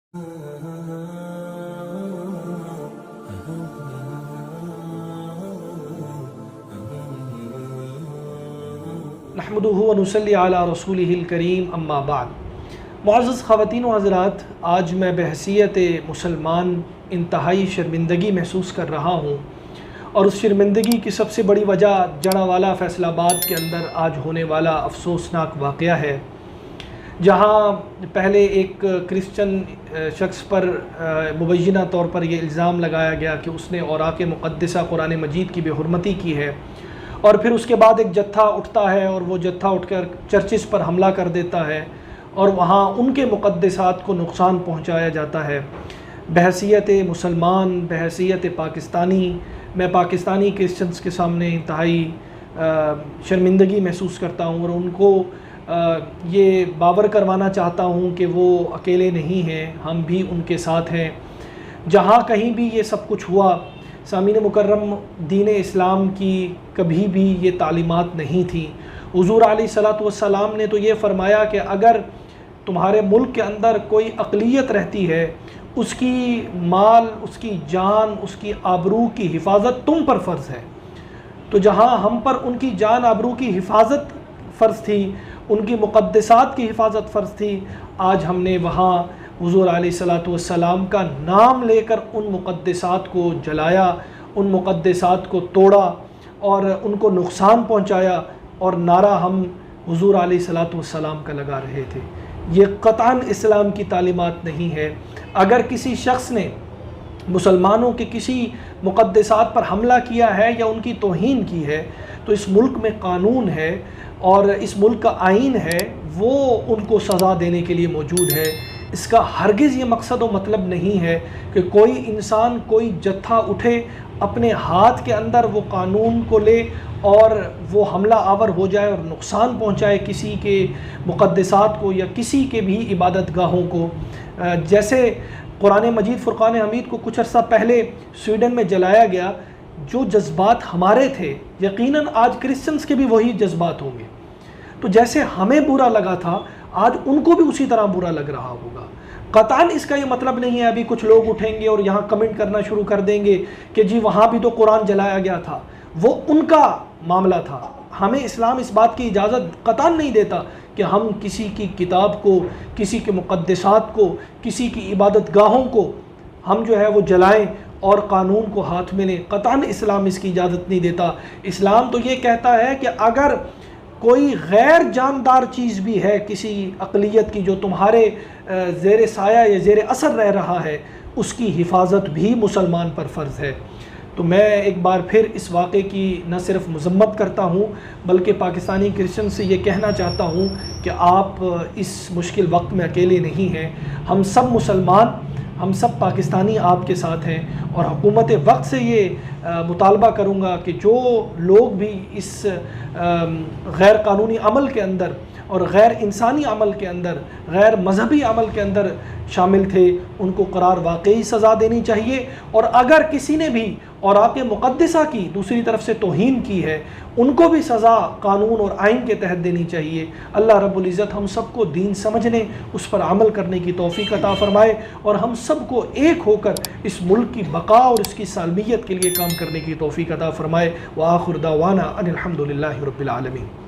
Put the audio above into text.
نحمدہ و نصلی علی رسولہ الکریم اما بعد۔ معزز خواتین و حضرات، آج میں بحیثیت مسلمان انتہائی شرمندگی محسوس کر رہا ہوں، اور اس شرمندگی کی سب سے بڑی وجہ جڑاوالا فیصل آباد کے اندر آج ہونے والا افسوسناک واقعہ ہے، جہاں پہلے ایک کرسچن شخص پر مبینہ طور پر یہ الزام لگایا گیا کہ اس نے اوراق مقدسہ قرآن مجید کی بے حرمتی کی ہے، اور پھر اس کے بعد ایک جتھا اٹھتا ہے اور وہ جتھا اٹھ کر چرچز پر حملہ کر دیتا ہے اور وہاں ان کے مقدسات کو نقصان پہنچایا جاتا ہے۔ بحیثیت مسلمان، بحیثیت پاکستانی، میں پاکستانی کرسچنز کے سامنے انتہائی شرمندگی محسوس کرتا ہوں، اور ان کو یہ باور کروانا چاہتا ہوں کہ وہ اکیلے نہیں ہیں، ہم بھی ان کے ساتھ ہیں۔ جہاں کہیں بھی یہ سب کچھ ہوا، سامعین مکرم، دین اسلام کی کبھی بھی یہ تعلیمات نہیں تھی۔ حضور علیہ الصلوۃ والسلام نے تو یہ فرمایا کہ اگر تمہارے ملک کے اندر کوئی اقلیت رہتی ہے، اس کی مال، اس کی جان، اس کی آبرو کی حفاظت تم پر فرض ہے۔ تو جہاں ہم پر ان کی جان آبرو کی حفاظت فرض تھی، ان کی مقدسات کی حفاظت فرض تھی، آج ہم نے وہاں حضور علیہ الصلوۃ والسلام کا نام لے کر ان مقدسات کو جلایا، ان مقدسات کو توڑا اور ان کو نقصان پہنچایا، اور نعرہ ہم حضور علیہ الصلوۃ والسلام کا لگا رہے تھے۔ یہ قطعاً اسلام کی تعلیمات نہیں ہے۔ اگر کسی شخص نے مسلمانوں کے کسی مقدسات پر حملہ کیا ہے یا ان کی توہین کی ہے، تو اس ملک میں قانون ہے اور اس ملک کا آئین ہے، وہ ان کو سزا دینے کے لیے موجود ہے۔ اس کا ہرگز یہ مقصد و مطلب نہیں ہے کہ کوئی انسان، کوئی جتھا اٹھے، اپنے ہاتھ کے اندر وہ قانون کو لے اور وہ حملہ آور ہو جائے اور نقصان پہنچائے کسی کے مقدسات کو یا کسی کے بھی عبادت گاہوں کو۔ جیسے قرآن مجید فرقان حمید کو کچھ عرصہ پہلے سویڈن میں جلایا گیا، جو جذبات ہمارے تھے، یقیناً آج کرسچنز کے بھی وہی جذبات ہوں گے۔ تو جیسے ہمیں برا لگا تھا، آج ان کو بھی اسی طرح برا لگ رہا ہوگا۔ قطعاً اس کا یہ مطلب نہیں ہے ابھی کچھ لوگ اٹھیں گے اور یہاں کمنٹ کرنا شروع کر دیں گے کہ جی وہاں بھی تو قرآن جلایا گیا تھا، وہ ان کا معاملہ تھا۔ ہمیں اسلام اس بات کی اجازت قطعاً نہیں دیتا کہ ہم کسی کی کتاب کو، کسی کے مقدسات کو، کسی کی عبادت گاہوں کو ہم جو ہے وہ جلائیں اور قانون کو ہاتھ میں لیں۔ قطعاً اسلام اس کی اجازت نہیں دیتا۔ اسلام تو یہ کہتا ہے کہ اگر کوئی غیر جاندار چیز بھی ہے کسی اقلیت کی جو تمہارے زیر سایہ یا زیر اثر رہ رہا ہے، اس کی حفاظت بھی مسلمان پر فرض ہے۔ تو میں ایک بار پھر اس واقعے کی نہ صرف مذمت کرتا ہوں بلکہ پاکستانی کرسچن سے یہ کہنا چاہتا ہوں کہ آپ اس مشکل وقت میں اکیلے نہیں ہیں۔ ہم سب مسلمان، ہم سب پاکستانی آپ کے ساتھ ہیں، اور حکومت وقت سے یہ مطالبہ کروں گا کہ جو لوگ بھی اس غیر قانونی عمل کے اندر اور غیر انسانی عمل کے اندر، غیر مذہبی عمل کے اندر شامل تھے، ان کو قرار واقعی سزا دینی چاہیے، اور اگر کسی نے بھی اوراق مقدسہ کی دوسری طرف سے توہین کی ہے، ان کو بھی سزا قانون اور آئین کے تحت دینی چاہیے۔ اللہ رب العزت ہم سب کو دین سمجھنے، اس پر عمل کرنے کی توفیق عطا فرمائے، اور ہم سب کو ایک ہو کر اس ملک کی بقا اور اس کی سالمیت کے لیے کام کرنے کی توفیق عطا فرمائے۔ وآخر دعوانا ان الحمد للہ رب العالمین۔